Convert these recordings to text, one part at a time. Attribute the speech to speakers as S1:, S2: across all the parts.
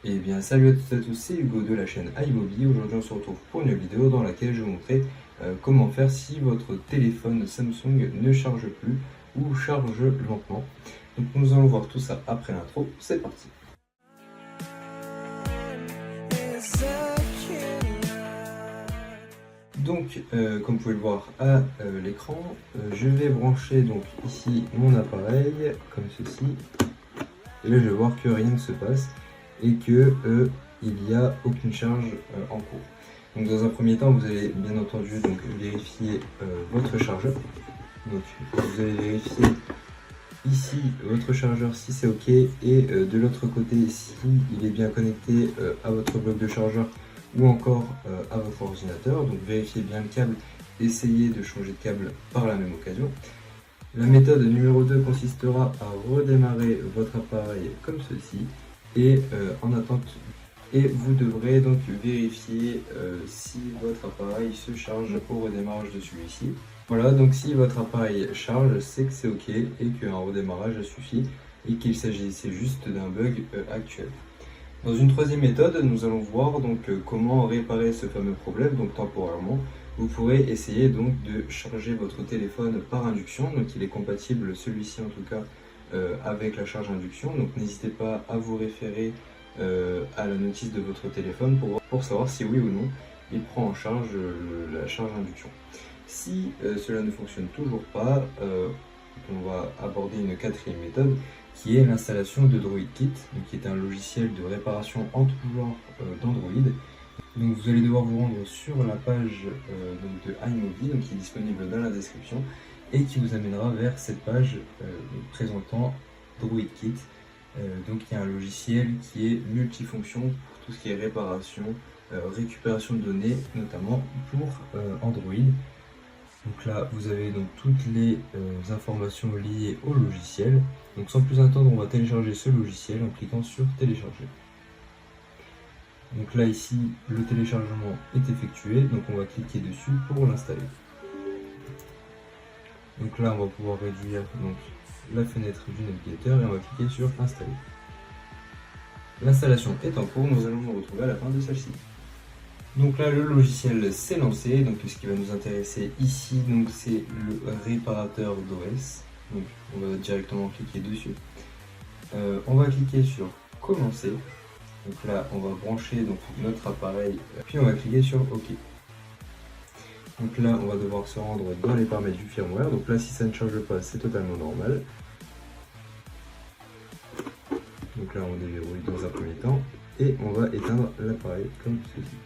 S1: Et bien salut à toutes et à tous, c'est Hugo de la chaîne iMobi. Aujourd'hui on se retrouve pour une vidéo dans laquelle je vais vous montrer comment faire si votre téléphone Samsung ne charge plus ou charge lentement. Donc nous allons voir tout ça après l'intro, c'est parti. Donc comme vous pouvez le voir à l'écran, je vais brancher donc ici mon appareil comme ceci. Et là je vais voir que rien ne se passe et que il n'y a aucune charge en cours. Donc dans un premier temps, vous allez bien entendu donc vérifier votre chargeur. Donc vous allez vérifier ici votre chargeur si c'est ok et de l'autre côté si il est bien connecté à votre bloc de chargeur ou encore à votre ordinateur. Donc vérifiez bien le câble, essayez de changer de câble par la même occasion. La méthode numéro 2 consistera à redémarrer votre appareil comme ceci et en attente. Et vous devrez donc vérifier si votre appareil se charge au redémarrage de celui-ci. Voilà, donc si votre appareil charge, c'est que c'est ok et qu'un redémarrage suffit et qu'il s'agissait juste d'un bug actuel. Dans une troisième méthode, nous allons voir donc comment réparer ce fameux problème, donc temporairement. Vous pourrez essayer donc de charger votre téléphone par induction, donc il est compatible celui-ci en tout cas avec la charge induction, donc n'hésitez pas à vous référer à la notice de votre téléphone pour savoir si oui ou non il prend en charge la charge induction. Si cela ne fonctionne toujours pas, on va aborder une quatrième méthode qui est l'installation de DroidKit, qui est un logiciel de réparation en tout genre d'Android. Donc vous allez devoir vous rendre sur la page de iMobi, qui est disponible dans la description et qui vous amènera vers cette page présentant DroidKit. Donc il y a un logiciel qui est multifonction pour tout ce qui est réparation, récupération de données, notamment pour Android. Donc là vous avez donc toutes les informations liées au logiciel. Donc sans plus attendre, on va télécharger ce logiciel en cliquant sur télécharger. Donc là ici le téléchargement est effectué, donc on va cliquer dessus pour l'installer. Donc là on va pouvoir réduire donc la fenêtre du navigateur et on va cliquer sur installer. L'installation est en cours, nous allons nous retrouver à la fin de celle-ci. Donc là le logiciel s'est lancé, donc ce qui va nous intéresser ici donc c'est le réparateur d'OS. Donc on va directement cliquer dessus. On va cliquer sur commencer. Donc là on va brancher donc notre appareil, puis on va cliquer sur OK. Donc là on va devoir se rendre dans les paramètres du firmware. Donc là si ça ne change pas, c'est totalement normal. Donc là on déverrouille dans un premier temps et on va éteindre l'appareil comme ceci.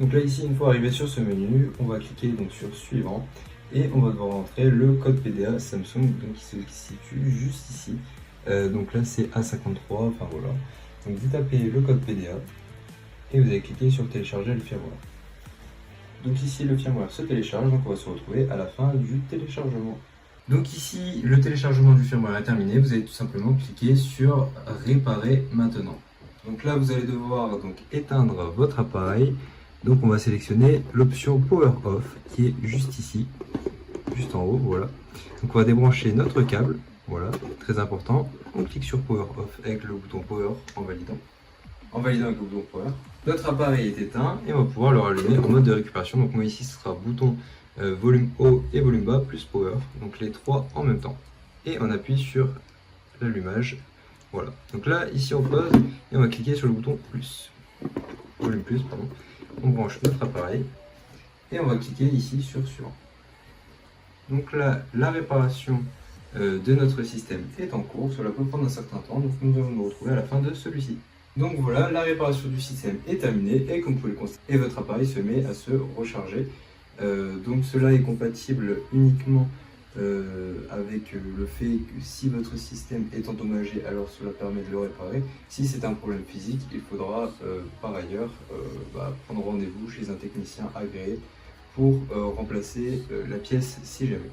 S1: Donc là ici une fois arrivé sur ce menu, on va cliquer donc sur suivant et on va devoir entrer le code PDA Samsung donc qui se situe juste ici. Donc là c'est A53, enfin voilà. Donc vous tapez le code PDA et vous allez cliquer sur télécharger le firmware. Donc ici le firmware se télécharge, donc on va se retrouver à la fin du téléchargement. Donc ici le téléchargement du firmware est terminé, vous allez tout simplement cliquer sur réparer maintenant. Donc là vous allez devoir donc éteindre votre appareil. Donc on va sélectionner l'option Power Off qui est juste ici, juste en haut, voilà. Donc on va débrancher notre câble, voilà, très important. On clique sur Power Off avec le bouton Power en validant. En validant avec le bouton Power, notre appareil est éteint et on va pouvoir le rallumer en mode de récupération. Donc moi ici ce sera bouton volume haut et volume bas plus Power, donc les trois en même temps. Et on appuie sur l'allumage, voilà. Donc là ici on pose et on va cliquer sur le bouton plus, volume plus, pardon. On branche notre appareil et on va cliquer ici sur suivant. Donc là, la réparation de notre système est en cours, cela peut prendre un certain temps, donc nous allons nous retrouver à la fin de celui-ci. Donc voilà, la réparation du système est terminée et comme vous pouvez le constater, votre appareil se met à se recharger. Donc cela est compatible uniquement avec le fait que si votre système est endommagé, alors cela permet de le réparer. Si c'est un problème physique, il faudra par ailleurs prendre rendez-vous chez un technicien agréé pour remplacer la pièce si jamais.